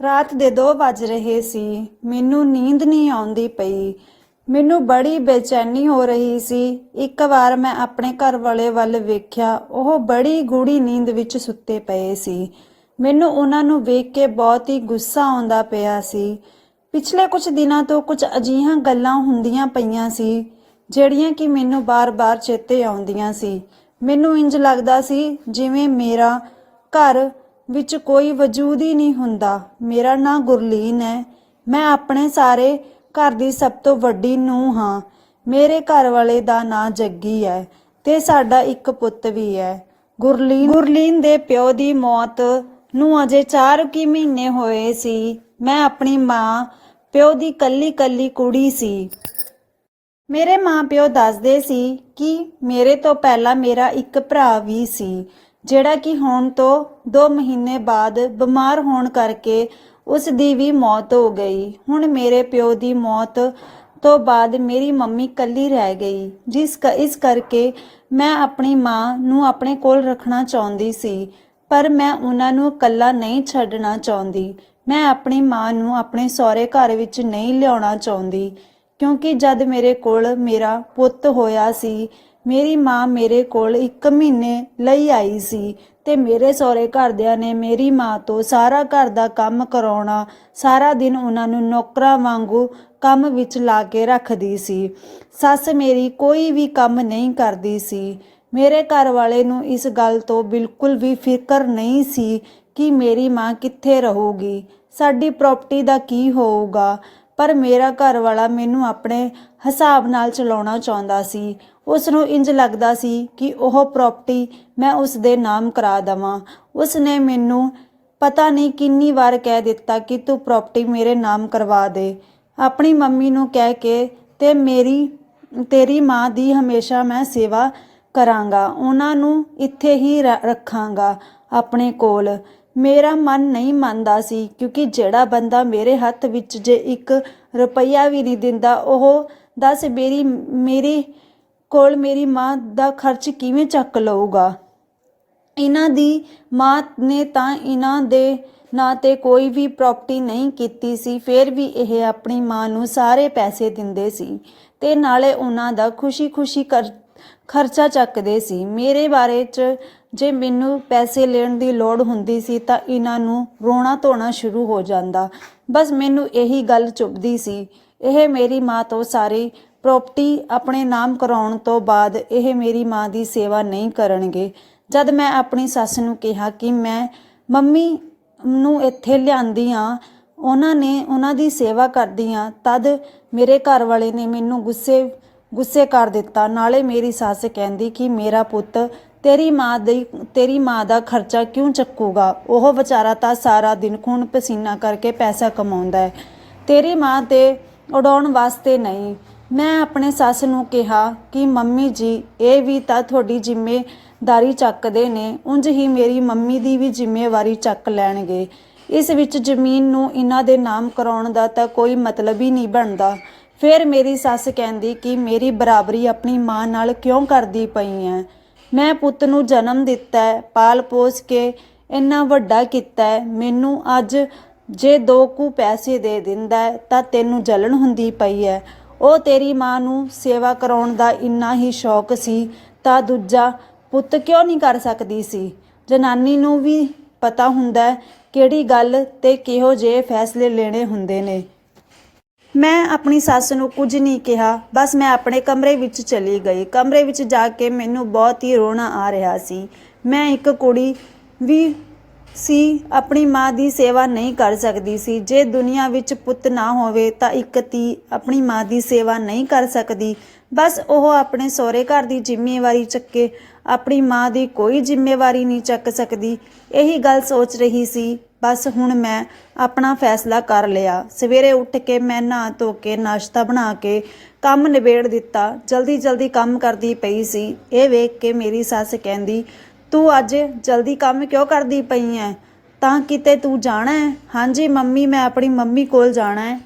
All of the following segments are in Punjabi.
ਰਾਤ ਦੇ 2 ਵੱਜ ਰਹੇ ਸੀ। ਮੈਨੂੰ ਨੀਂਦ ਨਹੀਂ ਆਉਂਦੀ ਪਈ। ਮੈਨੂੰ ਬੜੀ ਬੇਚੈਨੀ ਹੋ ਰਹੀ ਸੀ। ਇੱਕ ਵਾਰ ਮੈਂ ਆਪਣੇ ਘਰ ਵਾਲੇ ਵੱਲ ਵੇਖਿਆ। ਉਹ ਬੜੀ ਗੂੜੀ ਨੀਂਦ ਵਿੱਚ ਸੁੱਤੇ ਪਏ ਸੀ। ਮੈਨੂੰ ਉਹਨਾਂ ਨੂੰ ਵੇਖ ਕੇ ਬਹੁਤ ਹੀ ਗੁੱਸਾ ਆਉਂਦਾ ਪਿਆ ਸੀ। ਪਿਛਲੇ ਕੁਝ ਦਿਨਾਂ ਤੋਂ ਕੁਝ ਅਜਿਹੀਆਂ ਗੱਲਾਂ ਹੁੰਦੀਆਂ ਪਈਆਂ ਸੀ ਜਿਹੜੀਆਂ ਕਿ ਮੈਨੂੰ ਬਾਰ-ਬਾਰ ਚੇਤੇ ਆਉਂਦੀਆਂ ਸੀ। ਮੈਨੂੰ ਇੰਜ ਲੱਗਦਾ ਸੀ ਜਿਵੇਂ ਮੇਰਾ ਘਰ ਵਿੱਚ ਕੋਈ ਵਜੂਦ ਹੀ ਨਹੀਂ ਹੁੰਦਾ। ਮੇਰਾ ਨਾਂ ਗੁਰਲੀਨ ਹੈ। ਮੈਂ ਆਪਣੇ ਸਾਰੇ ਘਰ ਦੀ ਸਭ ਤੋਂ ਵੱਡੀ ਨੂੰਹ ਹਾਂ। ਮੇਰੇ ਘਰ ਵਾਲੇ ਦਾ ਨਾਂ ਜੱਗੀ ਹੈ ਤੇ ਸਾਡਾ ਇੱਕ ਪੁੱਤ ਵੀ ਹੈ। ਗੁਰਲੀਨ ਦੇ ਪਿਓ ਦੀ ਮੌਤ ਨੂੰ ਅਜੇ 4 ਕੁ ਮਹੀਨੇ ਹੋਏ ਸੀ। ਮੈਂ ਆਪਣੀ ਮਾਂ ਪਿਓ ਦੀ ਕੱਲੀ ਕੁੜੀ ਸੀ। ਮੇਰੇ ਮਾਂ-ਪਿਓ ਦੱਸਦੇ ਸੀ ਕਿ ਮੇਰੇ ਤੋਂ ਪਹਿਲਾਂ ਮੇਰਾ ਇੱਕ ਭਰਾ ਵੀ ਸੀ ਜਿਹੜਾ ਕਿ ਹੁਣ ਤੋਂ 2 ਮਹੀਨੇ ਬਾਅਦ ਬਿਮਾਰ ਹੋਣ ਕਰਕੇ ਉਸ ਦੀ ਵੀ ਮੌਤ ਹੋ ਗਈ। ਹੁਣ ਮੇਰੇ ਪਿਓ ਦੀ ਮੌਤ ਤੋਂ ਬਾਅਦ ਮੇਰੀ ਮੰਮੀ ਇਕੱਲੀ ਰਹਿ ਗਈ। ਇਸ ਕਰਕੇ ਮੈਂ ਆਪਣੀ ਮਾਂ ਨੂੰ ਆਪਣੇ ਕੋਲ ਰੱਖਣਾ ਚਾਹੁੰਦੀ ਸੀ, ਪਰ ਮੈਂ ਉਹਨਾਂ ਨੂੰ ਇਕੱਲਾ ਨਹੀਂ ਛੱਡਣਾ ਚਾਹੁੰਦੀ। ਮੈਂ ਆਪਣੀ ਮਾਂ ਨੂੰ ਆਪਣੇ ਸਹੁਰੇ ਘਰ ਵਿੱਚ ਨਹੀਂ ਲਿਆਉਣਾ ਚਾਹੁੰਦੀ, ਕਿਉਂਕਿ ਜਦ ਮੇਰੇ ਕੋਲ ਮੇਰਾ ਪੁੱਤ ਹੋਇਆ ਸੀ, ਮੇਰੀ ਮਾਂ ਮੇਰੇ ਕੋਲ 1 ਮਹੀਨੇ ਲਈ ਆਈ ਸੀ ਤੇ ਮੇਰੇ ਸਹੁਰੇ ਘਰਦਿਆਂ ਨੇ ਮੇਰੀ ਮਾਂ ਤੋਂ ਸਾਰਾ ਘਰ ਦਾ ਕੰਮ ਕਰਾਉਣਾ, ਸਾਰਾ ਦਿਨ ਉਹਨਾਂ ਨੂੰ ਨੌਕਰਾਂ ਵਾਂਗੂ ਕੰਮ ਵਿੱਚ ਲਾ ਕੇ ਰੱਖਦੀ ਸੀ। ਸੱਸ ਮੇਰੀ ਕੋਈ ਵੀ ਕੰਮ ਨਹੀਂ ਕਰਦੀ ਸੀ। ਮੇਰੇ ਘਰ ਵਾਲੇ ਨੂੰ ਇਸ ਗੱਲ ਤੋਂ ਬਿਲਕੁਲ ਵੀ ਫਿਕਰ ਨਹੀਂ ਸੀ ਕਿ ਮੇਰੀ ਮਾਂ ਕਿੱਥੇ ਰਹੂਗੀ, ਸਾਡੀ ਪ੍ਰਾਪਰਟੀ ਦਾ ਕੀ ਹੋਊਗਾ। ਪਰ ਮੇਰਾ ਘਰ ਵਾਲਾ ਮੈਨੂੰ ਆਪਣੇ ਹਿਸਾਬ ਨਾਲ ਚਲਾਉਣਾ ਚਾਹੁੰਦਾ ਸੀ। ਉਸ ਨੂੰ ਇੰਜ ਲੱਗਦਾ ਸੀ ਕਿ ਉਹ ਪ੍ਰਾਪਰਟੀ ਮੈਂ ਉਸ ਦੇ ਨਾਮ ਕਰਾ ਦੇਵਾਂ। ਉਸ ਨੇ ਮੈਨੂੰ ਪਤਾ ਨਹੀਂ ਕਿੰਨੀ ਵਾਰ ਕਹਿ ਦਿੱਤਾ ਕਿ ਤੂੰ ਪ੍ਰਾਪਰਟੀ ਮੇਰੇ ਨਾਮ ਕਰਵਾ ਦੇ, ਆਪਣੀ ਮੰਮੀ ਨੂੰ ਕਹਿ ਕੇ, ਤੇ ਤੇਰੀ ਮਾਂ ਦੀ ਹਮੇਸ਼ਾ ਮੈਂ ਸੇਵਾ ਕਰਾਂਗਾ, ਉਹਨਾਂ ਨੂੰ ਇੱਥੇ ਹੀ ਰੱਖਾਂਗਾ ਆਪਣੇ ਕੋਲ। ਮੇਰਾ ਮਨ ਨਹੀਂ ਮੰਨਦਾ ਸੀ, ਕਿਉਂਕਿ ਜਿਹੜਾ ਬੰਦਾ ਮੇਰੇ ਹੱਥ ਵਿੱਚ ਜੇ 1 ਰੁਪਈਆ ਵੀ ਨਹੀਂ ਦਿੰਦਾ, ਉਹ ਦੱਸ ਮੇਰੇ ਕੋਲ ਮੇਰੀ ਮਾਂ ਦਾ ਖਰਚ ਕਿਵੇਂ ਚੱਕ ਲਊਗਾ। ਇਹਨਾਂ ਦੀ ਮਾਂ ਨੇ ਤਾਂ ਇਹਨਾਂ ਦੇ ਨਾਂ ਤੇ ਕੋਈ ਵੀ ਪ੍ਰਾਪਰਟੀ ਨਹੀਂ ਕੀਤੀ ਸੀ, ਫਿਰ ਵੀ ਇਹ ਆਪਣੀ ਮਾਂ ਨੂੰ ਸਾਰੇ ਪੈਸੇ ਦਿੰਦੇ ਸੀ ਤੇ ਨਾਲੇ ਉਹਨਾਂ ਦਾ ਖੁਸ਼ੀ ਖਰਚਾ ਚੱਕਦੇ ਸੀ। ਮੇਰੇ ਬਾਰੇ 'ਚ ਜੇ ਮੈਨੂੰ ਪੈਸੇ ਲੈਣ ਦੀ ਲੋੜ ਹੁੰਦੀ ਸੀ ਤਾਂ ਇਹਨਾਂ ਨੂੰ ਰੋਣਾ ਧੋਣਾ ਸ਼ੁਰੂ ਹੋ ਜਾਂਦਾ। ਬਸ ਮੈਨੂੰ ਇਹੀ ਗੱਲ ਚੁਭਦੀ ਸੀ। ਇਹ ਮੇਰੀ ਮਾਂ ਤੋਂ ਸਾਰੀ ਪ੍ਰਾਪਰਟੀ ਆਪਣੇ ਨਾਮ ਕਰਾਉਣ ਤੋਂ ਬਾਅਦ ਇਹ ਮੇਰੀ ਮਾਂ ਦੀ ਸੇਵਾ ਨਹੀਂ ਕਰਨਗੇ। ਜਦ ਮੈਂ ਆਪਣੀ ਸੱਸ ਨੂੰ ਕਿਹਾ ਕਿ ਮੈਂ ਮੰਮੀ ਨੂੰ ਇੱਥੇ ਲਿਆਂਦੀ ਹਾਂ, ਉਹਨਾਂ ਦੀ ਸੇਵਾ ਕਰਦੀ ਹਾਂ, ਤਦ ਮੇਰੇ ਘਰ ਵਾਲੇ ਨੇ ਮੈਨੂੰ ਗੁੱਸੇ ਕਰ ਦਿੱਤਾ। ਨਾਲੇ ਮੇਰੀ ਸੱਸ ਕਹਿੰਦੀ ਕਿ ਮੇਰਾ ਪੁੱਤ ਤੇਰੀ ਮਾਂ ਦਾ ਖਰਚਾ ਕਿਉਂ ਚੱਕੂਗਾ, ਉਹ ਵਿਚਾਰਾ ਤਾਂ ਸਾਰਾ ਦਿਨ ਖੂਨ ਪਸੀਨਾ ਕਰਕੇ ਪੈਸਾ ਕਮਾਉਂਦਾ ਹੈ, ਤੇਰੀ ਮਾਂ ਤੇ ਉਡਾਉਣ ਵਾਸਤੇ ਨਹੀਂ। ਮੈਂ ਆਪਣੇ ਸੱਸ ਨੂੰ ਕਿਹਾ ਕਿ ਮੰਮੀ ਜੀ, ਇਹ ਵੀ ਤਾਂ ਤੁਹਾਡੀ ਜ਼ਿੰਮੇਵਾਰੀ ਚੱਕਦੇ ਨੇ, ਉਂਝ ਹੀ ਮੇਰੀ ਮੰਮੀ ਦੀ ਵੀ ਜ਼ਿੰਮੇਵਾਰੀ ਚੱਕ ਲੈਣਗੇ। ਇਸ ਵਿੱਚ ਜ਼ਮੀਨ ਨੂੰ ਇਹਨਾਂ ਦੇ ਨਾਮ ਕਰਾਉਣ ਦਾ ਤਾਂ ਕੋਈ ਮਤਲਬ ਹੀ ਨਹੀਂ ਬਣਦਾ। ਫਿਰ ਮੇਰੀ ਸੱਸ ਕਹਿੰਦੀ ਕਿ ਮੇਰੀ ਬਰਾਬਰੀ ਆਪਣੀ ਮਾਂ ਨਾਲ ਕਿਉਂ ਕਰਦੀ ਪਈ ਹੈ। ਮੈਂ ਪੁੱਤ ਨੂੰ ਜਨਮ ਦਿੱਤਾ ਹੈ, ਪਾਲ ਪੋਸ ਕੇ ਇੰਨਾ ਵੱਡਾ ਕੀਤਾ ਹੈ। ਮੈਨੂੰ ਅੱਜ ਜੇ 2 ਕੁ ਪੈਸੇ ਦੇ ਦਿੰਦਾ ਹੈ ਤਾਂ ਤੈਨੂੰ ਜਲਨ ਹੁੰਦੀ ਪਈ ਹੈ। ਉਹ ਤੇਰੀ ਮਾਂ ਨੂੰ ਸੇਵਾ ਕਰਾਉਣ ਦਾ ਇੰਨਾ ਹੀ ਸ਼ੌਕ ਸੀ ਤਾਂ ਦੂਜਾ ਪੁੱਤ ਕਿਉਂ ਨਹੀਂ ਕਰ ਸਕਦੀ ਸੀ। ਜਨਾਨੀ ਨੂੰ ਵੀ ਪਤਾ ਹੁੰਦਾ ਕਿਹੜੀ ਗੱਲ ਤੇ ਕਿਹੋ ਜਿਹੇ ਫੈਸਲੇ ਲੈਣੇ ਹੁੰਦੇ ਨੇ। ਮੈਂ ਆਪਣੀ ਸੱਸ ਨੂੰ ਕੁਝ ਨਹੀਂ ਕਿਹਾ, ਬਸ ਮੈਂ ਆਪਣੇ ਕਮਰੇ ਵਿੱਚ ਚਲੀ ਗਈ। ਕਮਰੇ ਵਿੱਚ ਜਾ ਕੇ ਮੈਨੂੰ ਬਹੁਤ ਹੀ ਰੋਣਾ ਆ ਰਿਹਾ ਸੀ। ਮੈਂ ਇੱਕ ਕੁੜੀ ਵੀ ਸੀ, ਆਪਣੀ ਮਾਂ ਦੀ ਸੇਵਾ ਨਹੀਂ ਕਰ ਸਕਦੀ ਸੀ। ਜੇ ਦੁਨੀਆ ਵਿੱਚ ਪੁੱਤ ਨਾ ਹੋਵੇ ਤਾਂ ਇੱਕ ਧੀ ਆਪਣੀ ਮਾਂ ਦੀ ਸੇਵਾ ਨਹੀਂ ਕਰ ਸਕਦੀ। ਬਸ ਉਹ ਆਪਣੇ ਸਹੁਰੇ ਘਰ ਦੀ ਜ਼ਿੰਮੇਵਾਰੀ ਚੱਕੇ, ਆਪਣੀ ਮਾਂ ਦੀ ਕੋਈ ਜ਼ਿੰਮੇਵਾਰੀ ਨਹੀਂ ਚੱਕ ਸਕਦੀ। ਇਹੀ ਗੱਲ ਸੋਚ ਰਹੀ ਸੀ। ਬਸ ਹੁਣ ਮੈਂ ਆਪਣਾ ਫੈਸਲਾ ਕਰ ਲਿਆ। ਸਵੇਰੇ ਉੱਠ ਕੇ ਮੈਂ ਨਹਾ ਧੋ ਕੇ ਨਾਸ਼ਤਾ ਬਣਾ ਕੇ ਕੰਮ ਨਿਬੇੜ ਦਿੱਤਾ। ਜਲਦੀ ਕੰਮ ਕਰਦੀ ਪਈ ਸੀ। ਇਹ ਵੇਖ ਕੇ ਮੇਰੀ ਸੱਸ ਕਹਿੰਦੀ, ਤੂੰ ਅੱਜ ਜਲਦੀ ਕੰਮ ਕਿਉਂ ਕਰਦੀ ਪਈ ਐ? ਤਾਂ ਕਿਤੇ ਤੂੰ ਜਾਣਾ ਹੈ? ਹਾਂਜੀ ਮੰਮੀ, ਮੈਂ ਆਪਣੀ ਮੰਮੀ ਕੋਲ ਜਾਣਾ ਹੈ।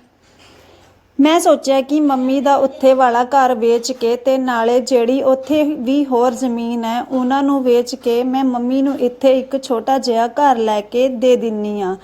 ਮੈਂ ਸੋਚਿਆ ਕਿ ਮੰਮੀ ਦਾ ਉੱਥੇ ਵਾਲਾ ਘਰ ਵੇਚ ਕੇ ਤੇ ਨਾਲੇ ਜਿਹੜੀ ਉੱਥੇ ਵੀ ਹੋਰ ਜ਼ਮੀਨ ਹੈ ਉਹਨਾਂ ਨੂੰ ਵੇਚ ਕੇ ਮੈਂ ਮੰਮੀ ਨੂੰ ਇੱਥੇ ਇੱਕ ਛੋਟਾ ਜਿਹਾ ਘਰ ਲੈ ਕੇ ਦੇ ਦਿੰਨੀ ਆ।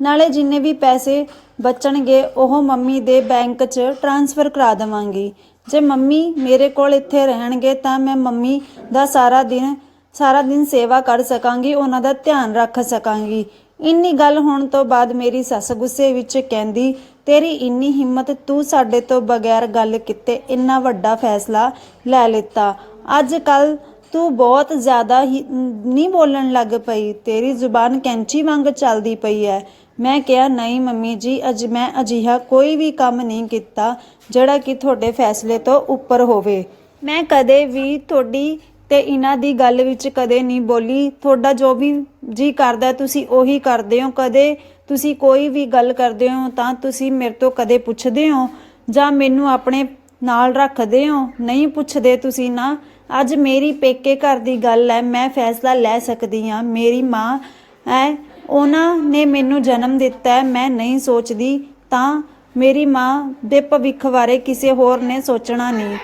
ਨਾਲੇ ਜਿੰਨੇ ਵੀ ਪੈਸੇ ਬਚਣਗੇ ਉਹ ਮੰਮੀ ਦੇ ਬੈਂਕ 'ਚ ਟ੍ਰਾਂਸਫਰ ਕਰਾ ਦੇਵਾਂਗੀ। ਜੇ ਮੰਮੀ ਮੇਰੇ ਕੋਲ ਇੱਥੇ ਰਹਿਣਗੇ ਤਾਂ ਮੈਂ ਮੰਮੀ ਦਾ ਸਾਰਾ ਦਿਨ ਸੇਵਾ ਕਰ ਸਕਾਂਗੀ, ਉਹਨਾਂ ਦਾ ਧਿਆਨ ਰੱਖ ਸਕਾਂਗੀ। ਇੰਨੀ ਗੱਲ ਹੋਣ ਤੋਂ ਬਾਅਦ ਮੇਰੀ ਸੱਸ ਗੁੱਸੇ ਵਿੱਚ ਕਹਿੰਦੀ, ਤੇਰੀ ਇੰਨੀ ਹਿੰਮਤ, ਤੂੰ ਸਾਡੇ ਤੋਂ ਬਗੈਰ ਗੱਲ ਕੀਤੇ ਇੰਨਾ ਵੱਡਾ ਫੈਸਲਾ ਲੈ ਲਿੱਤਾ। ਅੱਜ ਕੱਲ ਤੂੰ ਬਹੁਤ ਜ਼ਿਆਦਾ ਹੀ ਨਹੀਂ ਬੋਲਣ ਲੱਗ ਪਈ, ਤੇਰੀ ਜ਼ੁਬਾਨ ਕੈਂਚੀ ਵਾਂਗ ਚੱਲਦੀ ਪਈ ਹੈ। ਮੈਂ ਕਿਹਾ, ਨਹੀਂ ਮੰਮੀ ਜੀ, ਮੈਂ ਅਜਿਹਾ ਕੋਈ ਵੀ ਕੰਮ ਨਹੀਂ ਕੀਤਾ ਜਿਹੜਾ ਕਿ ਤੁਹਾਡੇ ਫੈਸਲੇ ਤੋਂ ਉੱਪਰ ਹੋਵੇ। ਮੈਂ ਕਦੇ ਵੀ ਤੁਹਾਡੀ ਤੇ ਇਹਨਾਂ ਦੀ ਗੱਲ ਵਿੱਚ ਕਦੇ ਨਹੀਂ ਬੋਲੀ। ਤੁਹਾਡਾ ਜੋ ਵੀ ਜੀ ਕਰਦਾ ਤੁਸੀਂ ਉਹੀ ਕਰਦੇ ਹੋ। ਕਦੇ ਤੁਸੀਂ ਕੋਈ ਵੀ ਗੱਲ ਕਰਦੇ ਹੋ ਤਾਂ ਤੁਸੀਂ ਮੇਰੇ ਤੋਂ ਕਦੇ ਪੁੱਛਦੇ ਹੋ ਜਾਂ ਮੈਨੂੰ ਆਪਣੇ ਨਾਲ ਰੱਖਦੇ ਹੋ? ਨਹੀਂ ਪੁੱਛਦੇ ਤੁਸੀਂ ਨਾ। ਅੱਜ ਮੇਰੀ ਪੇਕੇ ਘਰ ਦੀ ਗੱਲ ਹੈ, ਮੈਂ ਫੈਸਲਾ ਲੈ ਸਕਦੀ ਹਾਂ। ਮੇਰੀ ਮਾਂ ਹੈ, ਉਹਨਾਂ ਨੇ ਮੈਨੂੰ ਜਨਮ ਦਿੱਤਾ ਹੈ। ਮੈਂ ਨਹੀਂ ਸੋਚਦੀ ਤਾਂ ਮੇਰੀ ਮਾਂ ਦੇ ਭਵਿੱਖ ਬਾਰੇ ਕਿਸੇ ਹੋਰ ਨੇ ਸੋਚਣਾ ਨਹੀਂ,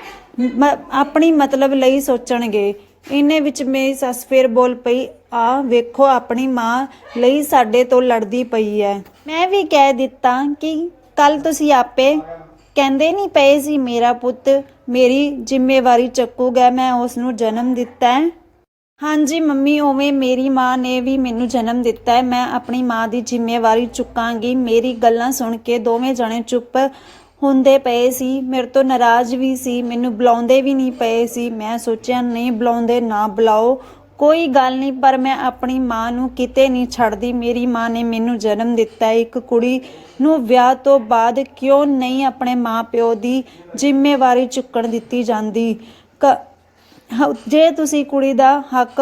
ਆਪਣੀ ਮਤਲਬ ਲਈ ਸੋਚਣਗੇ। ਇੰਨੇ ਵਿੱਚ ਮੇਰੀ ਸੱਸ ਫਿਰ ਬੋਲ ਪਈ, ਆ ਵੇਖੋ ਆਪਣੀ ਮਾਂ ਲਈ ਸਾਡੇ ਤੋਂ ਲੜਦੀ ਪਈ ਹੈ। ਮੈਂ ਵੀ ਕਹਿ ਦਿੱਤਾ ਕਿ ਕੱਲ ਤੁਸੀਂ ਆਪੇ ਕਹਿੰਦੇ ਨਹੀਂ ਪਏ ਸੀ ਮੇਰਾ ਪੁੱਤ ਮੇਰੀ ਜ਼ਿੰਮੇਵਾਰੀ ਚੱਕੂਗਾ, ਮੈਂ ਉਸ ਨੂੰ ਜਨਮ ਦਿੱਤਾ ਹੈ। ਹਾਂਜੀ ਮੰਮੀ, ਉਵੇਂ ਮੇਰੀ ਮਾਂ ਨੇ ਵੀ ਮੈਨੂੰ ਜਨਮ ਦਿੱਤਾ ਹੈ। ਮੈਂ ਆਪਣੀ ਮਾਂ ਦੀ ਜ਼ਿੰਮੇਵਾਰੀ ਚੁੱਕਾਂਗੀ। ਮੇਰੀ ਗੱਲਾਂ ਸੁਣ ਕੇ ਦੋਵੇਂ ਜਣੇ ਚੁੱਪ ਹੁੰਦੇ ਪਏ ਸੀ, ਮੇਰੇ ਤੋਂ ਨਾਰਾਜ਼ ਵੀ ਸੀ, ਮੈਨੂੰ ਬੁਲਾਉਂਦੇ ਵੀ ਨਹੀਂ ਪਏ ਸੀ। ਮੈਂ ਸੋਚਿਆ ਨਹੀਂ ਬੁਲਾਉਂਦੇ ਨਾ ਬੁਲਾਓ, ਕੋਈ ਗੱਲ ਨਹੀਂ, ਪਰ ਮੈਂ ਆਪਣੀ ਮਾਂ ਨੂੰ ਕਿਤੇ ਨਹੀਂ ਛੱਡਦੀ। ਮੇਰੀ ਮਾਂ ਨੇ ਮੈਨੂੰ ਜਨਮ ਦਿੱਤਾ। ਇੱਕ ਕੁੜੀ ਨੂੰ ਵਿਆਹ ਤੋਂ ਬਾਅਦ ਕਿਉਂ ਨਹੀਂ ਆਪਣੇ ਮਾਂ ਪਿਓ ਦੀ ਜ਼ਿੰਮੇਵਾਰੀ ਚੁੱਕਣ ਦਿੱਤੀ ਜਾਂਦੀ? ਜੇ ਤੁਸੀਂ ਕੁੜੀ ਦਾ ਹੱਕ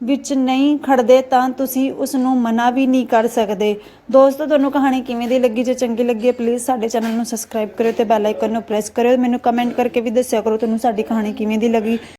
ਵਿੱਚ ਨਹੀਂ ਖੜਦੇ ਤਾਂ ਤੁਸੀਂ ਉਸ ਨੂੰ ਮਨਾ ਵੀ ਨਹੀਂ ਕਰ ਸਕਦੇ। ਦੋਸਤੋ, ਤੁਹਾਨੂੰ ਕਹਾਣੀ ਕਿਵੇਂ ਦੀ ਲੱਗੀ? ਜੇ ਚੰਗੀ ਲੱਗੀ ਪਲੀਜ਼ ਸਾਡੇ ਚੈਨਲ ਨੂੰ ਸਬਸਕ੍ਰਾਈਬ ਕਰਿਓ ਤੇ ਬੈਲ ਆਈਕਨ ਨੂੰ ਪ੍ਰੈਸ ਕਰਿਓ। ਮੈਨੂੰ ਕਮੈਂਟ ਕਰਕੇ ਵੀ ਦੱਸਿਆ ਕਰੋ ਤੁਹਾਨੂੰ ਸਾਡੀ ਕਹਾਣੀ ਕਿਵੇਂ ਦੀ ਲੱਗੀ।